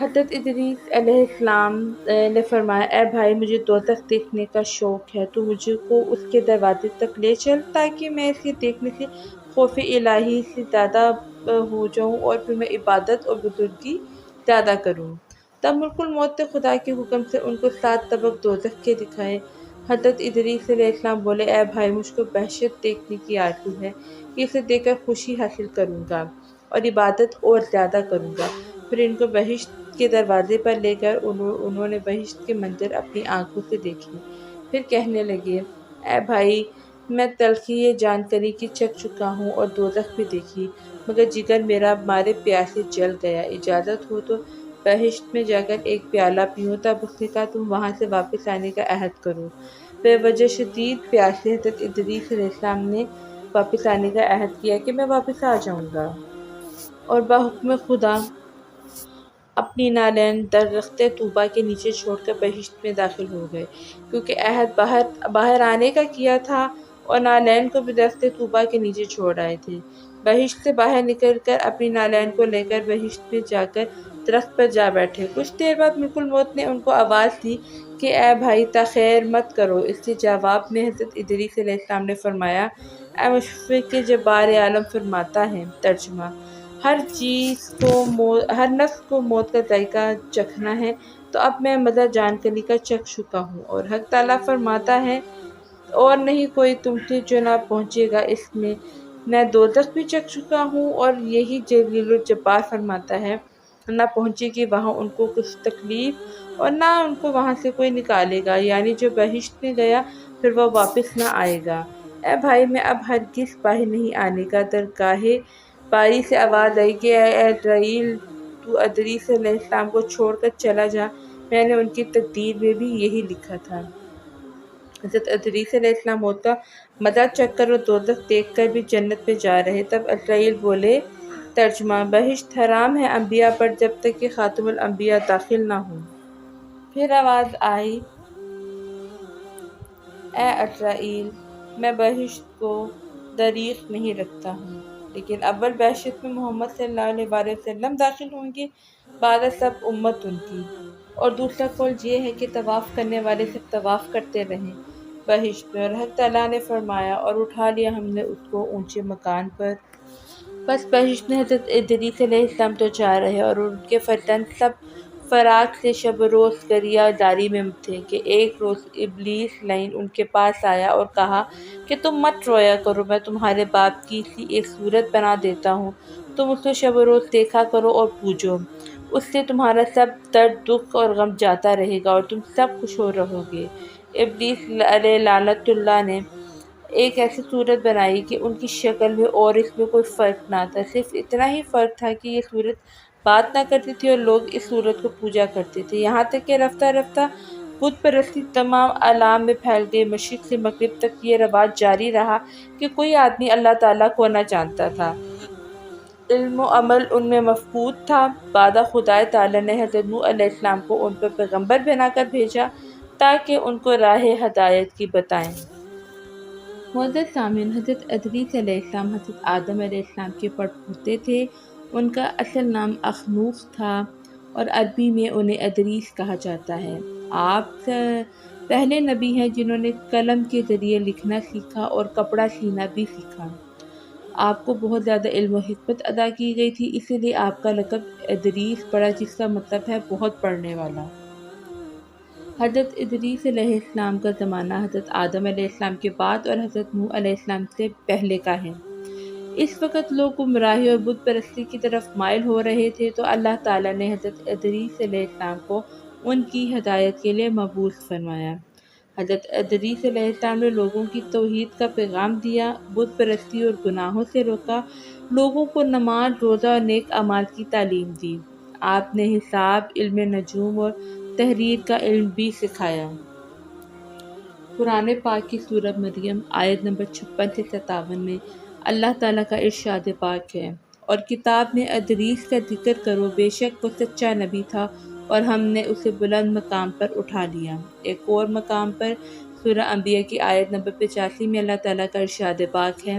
حضرت ادریس علیہ السلام نے فرمایا، اے بھائی، مجھے دوزخ دیکھنے کا شوق ہے، تو مجھے کو اس کے دروازے تک لے چل تاکہ میں اسے دیکھنے سے خوف الہی سے زیادہ ہو جاؤں اور پھر میں عبادت اور بزرگی زیادہ کروں۔ تب ملک الموت نے خدا کے حکم سے ان کو 7 طبق دوزخ کے دکھائے۔ حضرت ادریس علیہ السلام بولے، اے بھائی، مجھ کو بہشت دیکھنے کی آرزو ہے کہ اسے دیکھ کر خوشی حاصل کروں گا اور عبادت اور زیادہ کروں گا۔ پھر ان کو بہشت کے دروازے پر لے کر انہوں نے بہشت کے منظر اپنی آنکھوں سے دیکھے۔ پھر کہنے لگے، اے بھائی، میں تلخی جانکاری کی چکھ چکا ہوں اور دوزخ بھی دیکھی، مگر جگر میرا مارے پیاسے جل گیا۔ اجازت ہو تو بہشت میں جا کر ایک پیالہ پیوں۔ تب اس نے کہا، تم وہاں سے واپس آنے کا عہد کرو۔ بے وجہ شدید پیاسے حضرت ادریس علیہ السلام نے واپس آنے کا عہد کیا کہ میں واپس آ جاؤں گا، اور بحکم خدا اپنی نالین درخت طوبہ کے نیچے چھوڑ کر بہشت میں داخل ہو گئے، کیونکہ عہد باہر آنے کا کیا تھا اور نالین کو بھی درخت طوبہ کے نیچے چھوڑ آئے تھے۔ بہشت سے باہر نکل کر اپنی نالین کو لے کر بہشت میں جا کر درخت پر جا بیٹھے۔ کچھ دیر بعد ملک الموت نے ان کو آواز دی کہ اے بھائی، تاخیر مت کرو۔ اس کے جواب میں حضرت ادریس علیہ السلام نے فرمایا، اے مشفق جبار عالم فرماتا ہے، ترجمہ: ہر نفس کو موت کا ذائقہ چکھنا ہے، تو اب میں مزہ جانکاری کا چکھ چکا ہوں، اور حق تعالیٰ فرماتا ہے، اور نہیں کوئی تم سے جو نہ پہنچے گا اس میں دوزخ بھی چکھ چکا ہوں، اور یہی جلیل الجبار فرماتا ہے، نہ پہنچے گی وہاں ان کو کچھ تکلیف اور نہ ان کو وہاں سے کوئی نکالے گا، یعنی جو بہشت میں گیا پھر وہ واپس نہ آئے گا۔ اے بھائی، میں اب ہرگز باہر نہیں آنے کا۔ درگاہ باری سے آواز آئی کہ اے عزرائیل، تو ادریس علیہ السلام کو چھوڑ کر چلا جا، میں نے ان کی تقدیر میں بھی یہی لکھا تھا۔ حضرت ادریس علیہ السلام موت کا مزہ چکھ کر اور دوزخ دیکھ کر بھی جنت میں جا رہے۔ تب عزرائیل بولے، ترجمہ: بہشت حرام ہے انبیاء پر جب تک کہ خاتم الانبیاء داخل نہ ہوں۔ پھر آواز آئی، اے عزرائیل، میں بہشت کو دریغ نہیں رکھتا ہوں، لیکن اول بہشت میں محمد صلی اللہ علیہ وآلہ وسلم داخل ہوں گے، بعد سب امت ان کی، اور دوسرا قول یہ ہے کہ طواف کرنے والے سب طواف کرتے رہیں بہشت میں، اور حق تعالیٰ نے فرمایا، اور اٹھا لیا ہم نے اس کو اونچے مکان پر۔ بس بہشت میں حضرت ادریس علیہ السلام تو جا رہے، اور ان کے فرزند سب فراق سے شب و روز گریہ داری میں تھے کہ ایک روز ابلیس لعین ان کے پاس آیا اور کہا کہ تم مت رویا کرو، میں تمہارے باپ کی سی ایک صورت بنا دیتا ہوں، تم اسے شب و روز دیکھا کرو اور پوجو، اس سے تمہارا سب درد، دکھ اور غم جاتا رہے گا اور تم سب خوش رہو گے۔ ابلیس علیہ لعنت اللہ نے ایک ایسی صورت بنائی کہ ان کی شکل میں اور اس میں کوئی فرق نہ تھا، صرف اتنا ہی فرق تھا کہ یہ صورت بات نہ کرتی تھی اور لوگ اس صورت کو پوجا کرتے تھے، یہاں تک کہ رفتہ رفتہ بت پرستی تمام عالم میں پھیل گئی۔ مشرق سے مغرب تک یہ رواج جاری رہا کہ کوئی آدمی اللہ تعالیٰ کو نہ جانتا تھا، علم و عمل ان میں مفقود تھا۔ بعد خدا تعالیٰ نے حضرت نوح علیہ السلام کو ان پر پیغمبر بنا کر بھیجا تاکہ ان کو راہ ہدایت کی بتائیں۔ معزز سامعین، حضرت ادریس علیہ السلام حضرت آدم علیہ السلام کے پڑپوتے تھے۔ ان کا اصل نام اخنوخ تھا اور عربی میں انہیں ادریس کہا جاتا ہے۔ آپ پہلے نبی ہیں جنہوں نے قلم کے ذریعے لکھنا سیکھا اور کپڑا سینا بھی سیکھا۔ آپ کو بہت زیادہ علم و حکمت عطا کی گئی تھی، اسی لیے آپ کا لقب ادریس پڑا، جس کا مطلب ہے بہت پڑھنے والا۔ حضرت ادریس علیہ السلام کا زمانہ حضرت آدم علیہ السلام کے بعد اور حضرت نوح علیہ السلام سے پہلے کا ہے۔ اس وقت لوگ گمراہی اور بت پرستی کی طرف مائل ہو رہے تھے، تو اللہ تعالیٰ نے حضرت ادریس علیہ السلام کو ان کی ہدایت کے لیے مبعوث فرمایا۔ حضرت ادریس علیہ السلام نے لوگوں کی توحید کا پیغام دیا، بت پرستی اور گناہوں سے روکا، لوگوں کو نماز، روزہ اور نیک اعمال کی تعلیم دی۔ آپ نے حساب، علم نجوم اور تحریر کا علم بھی سکھایا۔ قرآن پاک کی سورہ مریم آیت نمبر 56 سے 57 میں اللہ تعالیٰ کا ارشاد پاک ہے، اور کتاب میں ادریس کا ذکر کرو، بے شک وہ سچا نبی تھا اور ہم نے اسے بلند مقام پر اٹھا لیا۔ ایک اور مقام پر سورہ انبیاء کی آیت نمبر 85 میں اللہ تعالیٰ کا ارشاد پاک ہے،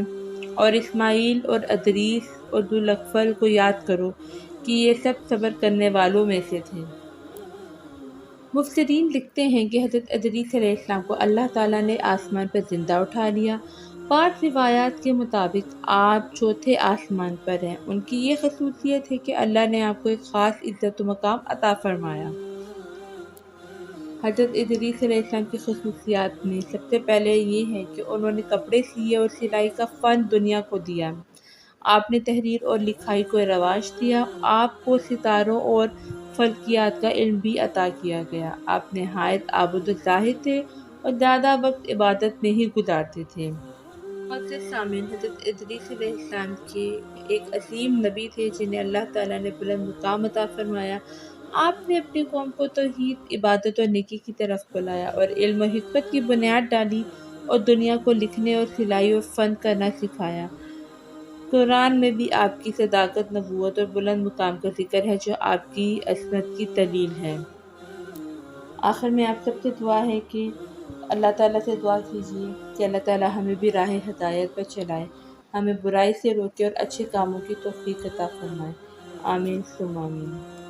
اور اسماعیل اور ادریس اور ذوالکفل کو یاد کرو، کہ یہ سب صبر کرنے والوں میں سے تھے۔ مفسرین لکھتے ہیں کہ حضرت ادریس علیہ السلام کو اللہ تعالیٰ نے آسمان پر زندہ اٹھا لیا۔ بعض روایات کے مطابق آپ چوتھے آسمان پر ہیں۔ ان کی یہ خصوصیت ہے کہ اللہ نے آپ کو ایک خاص عزت و مقام عطا فرمایا۔ حضرت ادریس علیہ السلام کی خصوصیات میں سب سے پہلے یہ ہے کہ انہوں نے کپڑے سیے اور سلائی کا فن دنیا کو دیا۔ آپ نے تحریر اور لکھائی کو رواج دیا۔ آپ کو ستاروں اور فلکیات کا علم بھی عطا کیا گیا۔ آپ نہایت عابد و زاہد تھے اور زیادہ وقت عبادت میں ہی گزارتے تھے۔ معزز سامعین، حضرت ادریس علیہ السلام کے ایک عظیم نبی تھے جنہیں اللہ تعالیٰ نے بلند مقام عطا فرمایا۔ آپ نے اپنی قوم کو توحید، عبادت اور نیکی کی طرف بلایا اور علم و حکمت کی بنیاد ڈالی اور دنیا کو لکھنے اور سلائی اور فن کرنا سکھایا۔ قرآن میں بھی آپ کی صداقت، نبوت اور بلند مقام کا ذکر ہے جو آپ کی عظمت کی دلیل ہے۔ آخر میں آپ سب سے دعا ہے کہ اللہ تعالیٰ سے دعا کیجیے کہ اللہ تعالیٰ ہمیں بھی راہ ہدایت پر چلائے، ہمیں برائی سے روکے اور اچھے کاموں کی توفیق عطا فرمائے۔ آمین ثم آمین۔